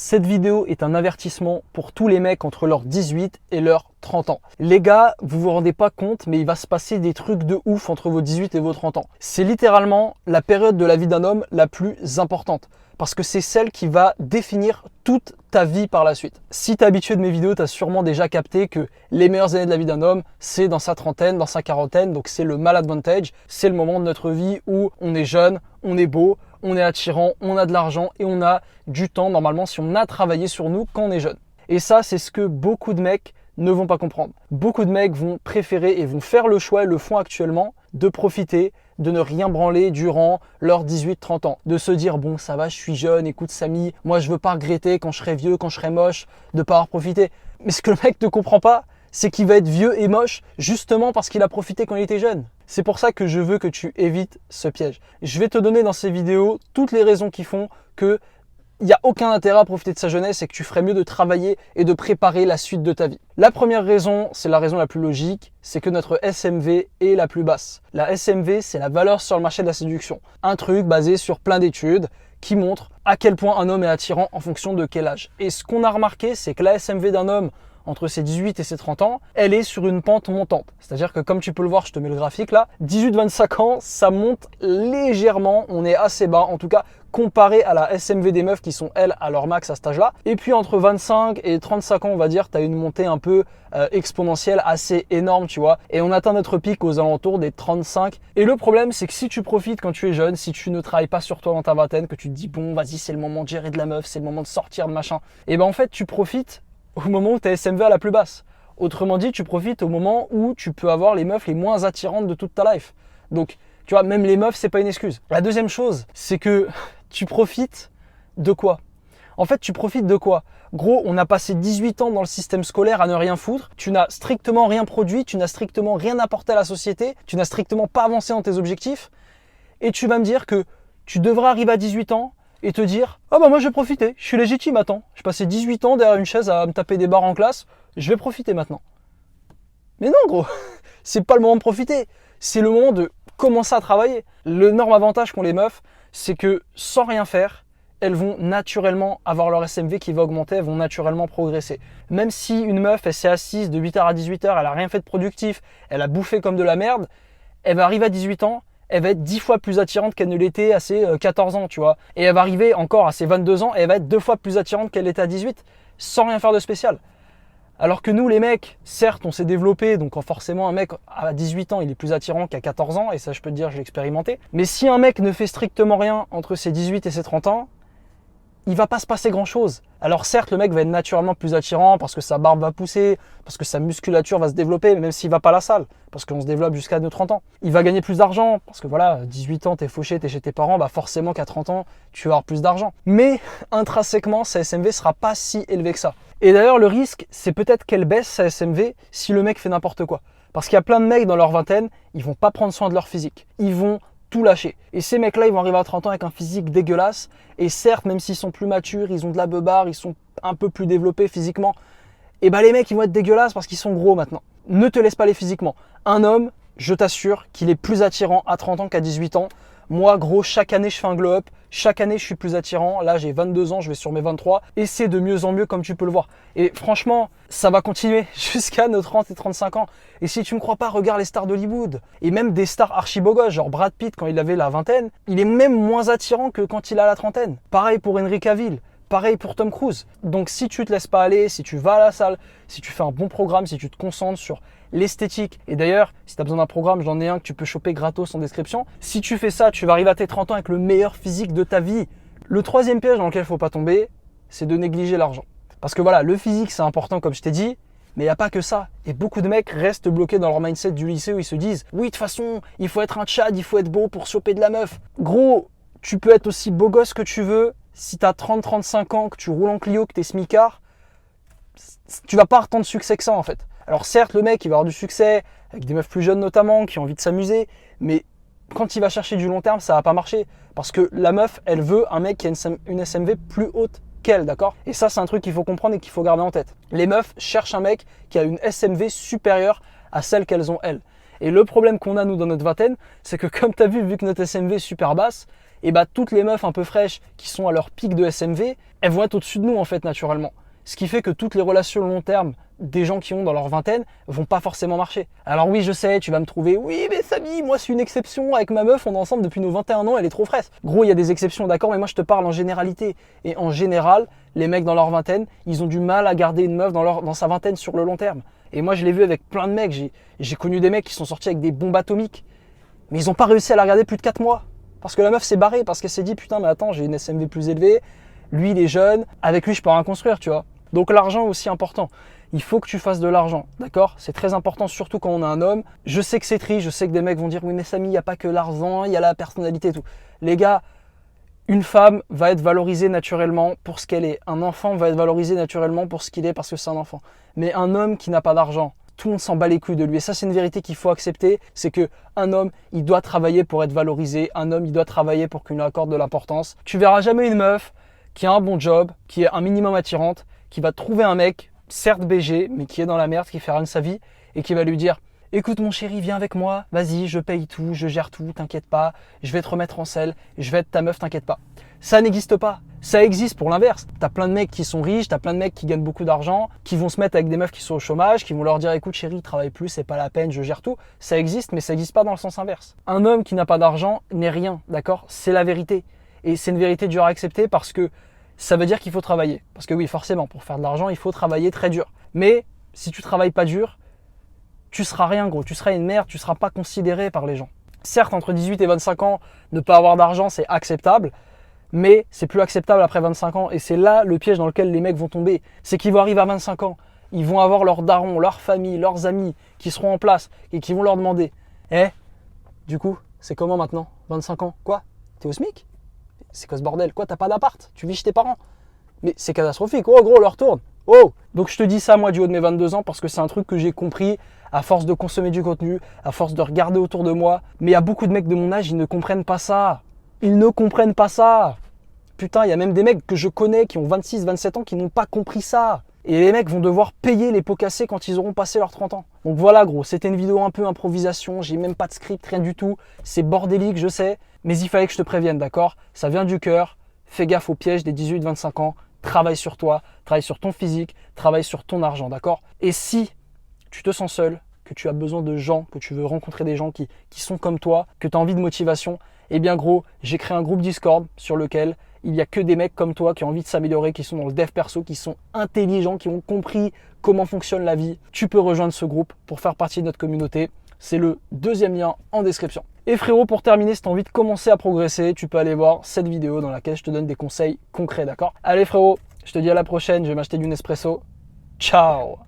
Cette vidéo est un avertissement pour tous les mecs entre leurs 18 et leurs 30 ans. Les gars, vous vous rendez pas compte, mais il va se passer des trucs de ouf entre vos 18 et vos 30 ans. C'est littéralement la période de la vie d'un homme la plus importante. Parce que c'est celle qui va définir toute ta vie par la suite. Si tu es habitué de mes vidéos, tu as sûrement déjà capté que les meilleures années de la vie d'un homme, c'est dans sa trentaine, dans sa quarantaine. Donc c'est le male advantage. C'est le moment de notre vie où on est jeune, on est beau, on est attirant, on a de l'argent et on a du temps normalement si on a travaillé sur nous quand on est jeune. Et ça, c'est ce que beaucoup de mecs ne vont pas comprendre. Beaucoup de mecs vont préférer et vont faire le choix et le font actuellement de profiter, de ne rien branler durant leurs 18-30 ans. De se dire, bon, ça va, je suis jeune, écoute Samy, moi je veux pas regretter quand je serai vieux, quand je serai moche, de pas avoir profité. Mais ce que le mec ne comprend pas, c'est qu'il va être vieux et moche justement parce qu'il a profité quand il était jeune. C'est pour ça que je veux que tu évites ce piège. Je vais te donner dans ces vidéos toutes les raisons qui font que il n'y a aucun intérêt à profiter de sa jeunesse et que tu ferais mieux de travailler et de préparer la suite de ta vie. La première raison, c'est la raison la plus logique, c'est que notre SMV est la plus basse. La SMV, c'est la valeur sur le marché de la séduction. Un truc basé sur plein d'études qui montrent à quel point un homme est attirant en fonction de quel âge. Et ce qu'on a remarqué, c'est que la SMV d'un homme entre ses 18 et ses 30 ans, elle est sur une pente montante. C'est-à-dire que comme tu peux le voir, je te mets le graphique là, 18-25 ans, ça monte légèrement, on est assez bas, en tout cas comparé à la SMV des meufs qui sont elles à leur max à cet âge-là. Et puis entre 25 et 35 ans, on va dire, tu as une montée un peu exponentielle assez énorme, tu vois. Et on atteint notre pic aux alentours des 35. Et le problème, c'est que si tu profites quand tu es jeune, si tu ne travailles pas sur toi dans ta vingtaine, que tu te dis bon, vas-y, c'est le moment de gérer de la meuf, c'est le moment de sortir de machin, et ben en fait, tu profites au moment où tu es SMV à la plus basse. Autrement dit, tu profites au moment où tu peux avoir les meufs les moins attirantes de toute ta life. Donc, tu vois, même les meufs, c'est pas une excuse. La deuxième chose, c'est que tu profites de quoi? En fait, tu profites de quoi? Gros, on a passé 18 ans dans le système scolaire à ne rien foutre. Tu n'as strictement rien produit, tu n'as strictement rien apporté à la société, tu n'as strictement pas avancé dans tes objectifs. Et tu vas me dire que tu devras arriver à 18 ans et te dire « Ah bah moi je vais profiter, je suis légitime, attends. Je passais 18 ans derrière une chaise à me taper des barres en classe, je vais profiter maintenant. » Mais non gros, c'est pas le moment de profiter, c'est le moment de commencer à travailler. L'énorme avantage qu'ont les meufs, c'est que sans rien faire, elles vont naturellement avoir leur SMV qui va augmenter, elles vont naturellement progresser. Même si une meuf, elle s'est assise de 8h à 18h, elle a rien fait de productif, elle a bouffé comme de la merde, elle va arriver à 18 ans, elle va être 10 fois plus attirante qu'elle ne l'était à ses 14 ans, tu vois. Et elle va arriver encore à ses 22 ans et elle va être 2 fois plus attirante qu'elle l'était à 18, sans rien faire de spécial. Alors que nous, les mecs, certes, on s'est développé, donc forcément, un mec à 18 ans, il est plus attirant qu'à 14 ans, et ça, je peux te dire, je l'ai expérimenté. Mais si un mec ne fait strictement rien entre ses 18 et ses 30 ans, il va pas se passer grand chose. Alors certes, le mec va être naturellement plus attirant parce que sa barbe va pousser, parce que sa musculature va se développer, même s'il va pas à la salle, parce qu'on se développe jusqu'à nos 30 ans. Il va gagner plus d'argent, parce que voilà, 18 ans, t'es fauché, t'es chez tes parents, bah forcément qu'à 30 ans, tu vas avoir plus d'argent. Mais intrinsèquement, sa SMV sera pas si élevée que ça. Et d'ailleurs, le risque, c'est peut-être qu'elle baisse sa SMV si le mec fait n'importe quoi. Parce qu'il y a plein de mecs dans leur vingtaine, ils vont pas prendre soin de leur physique. Ils vont tout lâcher. Et ces mecs-là, ils vont arriver à 30 ans avec un physique dégueulasse. Et certes, même s'ils sont plus matures, ils ont de la beubare, ils sont un peu plus développés physiquement, et bah les mecs, ils vont être dégueulasses parce qu'ils sont gros maintenant. Ne te laisse pas aller physiquement. Un homme, je t'assure qu'il est plus attirant à 30 ans qu'à 18 ans. Moi, gros, chaque année, je fais un glow-up. Chaque année, je suis plus attirant. Là, j'ai 22 ans, je vais sur mes 23. Et c'est de mieux en mieux, comme tu peux le voir. Et franchement, ça va continuer jusqu'à nos 30 et 35 ans. Et si tu me crois pas, regarde les stars d'Hollywood. Et même des stars archi beaux gosses, genre Brad Pitt, quand il avait la vingtaine, il est même moins attirant que quand il a la trentaine. Pareil pour Henry Cavill. Pareil pour Tom Cruise. Donc si tu te laisses pas aller, si tu vas à la salle, si tu fais un bon programme, si tu te concentres sur l'esthétique. Et d'ailleurs, si tu as besoin d'un programme, j'en ai un que tu peux choper gratos en description. Si tu fais ça, tu vas arriver à tes 30 ans avec le meilleur physique de ta vie. Le troisième piège dans lequel il ne faut pas tomber, c'est de négliger l'argent. Parce que voilà, le physique, c'est important comme je t'ai dit, mais il n'y a pas que ça. Et beaucoup de mecs restent bloqués dans leur mindset du lycée où ils se disent « Oui, de toute façon, il faut être un tchad, il faut être beau pour choper de la meuf. » Gros, tu peux être aussi beau gosse que tu veux. Si tu as 30-35 ans, que tu roules en Clio, que tu es smicard, tu vas pas avoir tant de succès que ça en fait. Alors certes, le mec, il va avoir du succès, avec des meufs plus jeunes notamment, qui ont envie de s'amuser, mais quand il va chercher du long terme, ça va pas marcher. Parce que la meuf, elle veut un mec qui a une SMV plus haute qu'elle, d'accord? Et ça, c'est un truc qu'il faut comprendre et qu'il faut garder en tête. Les meufs cherchent un mec qui a une SMV supérieure à celle qu'elles ont elles. Et le problème qu'on a, nous, dans notre vingtaine, c'est que comme tu as vu que notre SMV est super basse, et bah toutes les meufs un peu fraîches qui sont à leur pic de SMV, elles vont être au-dessus de nous en fait naturellement. Ce qui fait que toutes les relations long terme des gens qui ont dans leur vingtaine vont pas forcément marcher. Alors oui, je sais, tu vas me trouver, oui mais Samy, moi c'est une exception, avec ma meuf on est ensemble depuis nos 21 ans, elle est trop fraîche. Gros, il y a des exceptions, d'accord, mais moi je te parle en généralité. Et en général, les mecs dans leur vingtaine, ils ont du mal à garder une meuf dans sa vingtaine sur le long terme. Et moi je l'ai vu avec plein de mecs, j'ai connu des mecs qui sont sortis avec des bombes atomiques, mais ils ont pas réussi à la garder plus de 4 mois. Parce que la meuf s'est barrée, parce qu'elle s'est dit, putain mais attends, j'ai une SMV plus élevée, lui il est jeune, avec lui je peux rien construire, tu vois. Donc l'argent est aussi important. Il faut que tu fasses de l'argent, d'accord? C'est très important, surtout quand on a un homme. Je sais que c'est triste, je sais que des mecs vont dire « Oui mais Samy, il n'y a pas que l'argent, il y a la personnalité et tout. » Les gars, une femme va être valorisée naturellement pour ce qu'elle est. Un enfant va être valorisé naturellement pour ce qu'il est parce que c'est un enfant. Mais un homme qui n'a pas d'argent, tout le monde s'en bat les couilles de lui. Et ça, c'est une vérité qu'il faut accepter. C'est qu'un homme, il doit travailler pour être valorisé. Un homme, il doit travailler pour qu'on lui accorde de l'importance. Tu verras jamais une meuf qui a un bon job, qui est un minimum attirante, qui va trouver un mec, certes BG, mais qui est dans la merde, qui fait rien de sa vie, et qui va lui dire « Écoute mon chéri, viens avec moi, vas-y, je paye tout, je gère tout, t'inquiète pas, je vais te remettre en selle, je vais être ta meuf, t'inquiète pas. » Ça n'existe pas. Ça existe pour l'inverse. T'as plein de mecs qui sont riches, t'as plein de mecs qui gagnent beaucoup d'argent, qui vont se mettre avec des meufs qui sont au chômage, qui vont leur dire « Écoute chéri, travaille plus, c'est pas la peine, je gère tout. » Ça existe, mais ça n'existe pas dans le sens inverse. Un homme qui n'a pas d'argent n'est rien, d'accord? C'est la vérité. Et c'est une vérité dure à accepter parce que ça veut dire qu'il faut travailler. Parce que oui, forcément, pour faire de l'argent, il faut travailler très dur. Mais si tu travailles pas dur, tu seras rien gros. Tu seras une merde, tu seras pas considéré par les gens. Certes, entre 18 et 25 ans, ne pas avoir d'argent, c'est acceptable. Mais c'est plus acceptable après 25 ans. Et c'est là le piège dans lequel les mecs vont tomber. C'est qu'ils vont arriver à 25 ans. Ils vont avoir leurs darons, leur famille, leurs amis qui seront en place et qui vont leur demander « Eh, du coup, c'est comment maintenant? 25 ans? Quoi? T'es au SMIC? C'est quoi ce bordel? Quoi, t'as pas d'appart? Tu vis chez tes parents? Mais c'est catastrophique. Oh gros, leur tourne. Oh! Donc je te dis ça moi du haut de mes 22 ans parce que c'est un truc que j'ai compris à force de consommer du contenu, à force de regarder autour de moi. Mais il y a beaucoup de mecs de mon âge, ils ne comprennent pas ça. Ils ne comprennent pas ça. Putain, il y a même des mecs que je connais qui ont 26, 27 ans qui n'ont pas compris ça. Et les mecs vont devoir payer les pots cassés quand ils auront passé leurs 30 ans. Donc voilà gros, c'était une vidéo un peu improvisation, j'ai même pas de script, rien du tout. C'est bordélique, je sais, mais il fallait que je te prévienne, d'accord? Ça vient du cœur, fais gaffe au piège des 18-25 ans, travaille sur toi, travaille sur ton physique, travaille sur ton argent, d'accord? Et si tu te sens seul, que tu as besoin de gens, que tu veux rencontrer des gens qui sont comme toi, que tu as envie de motivation, eh bien gros, j'ai créé un groupe Discord sur lequel il n'y a que des mecs comme toi qui ont envie de s'améliorer, qui sont dans le dev perso, qui sont intelligents, qui ont compris comment fonctionne la vie. Tu peux rejoindre ce groupe pour faire partie de notre communauté. C'est le deuxième lien en description. Et frérot, pour terminer, si tu as envie de commencer à progresser, tu peux aller voir cette vidéo dans laquelle je te donne des conseils concrets, d'accord? Allez frérot, je te dis à la prochaine, je vais m'acheter du Nespresso. Ciao!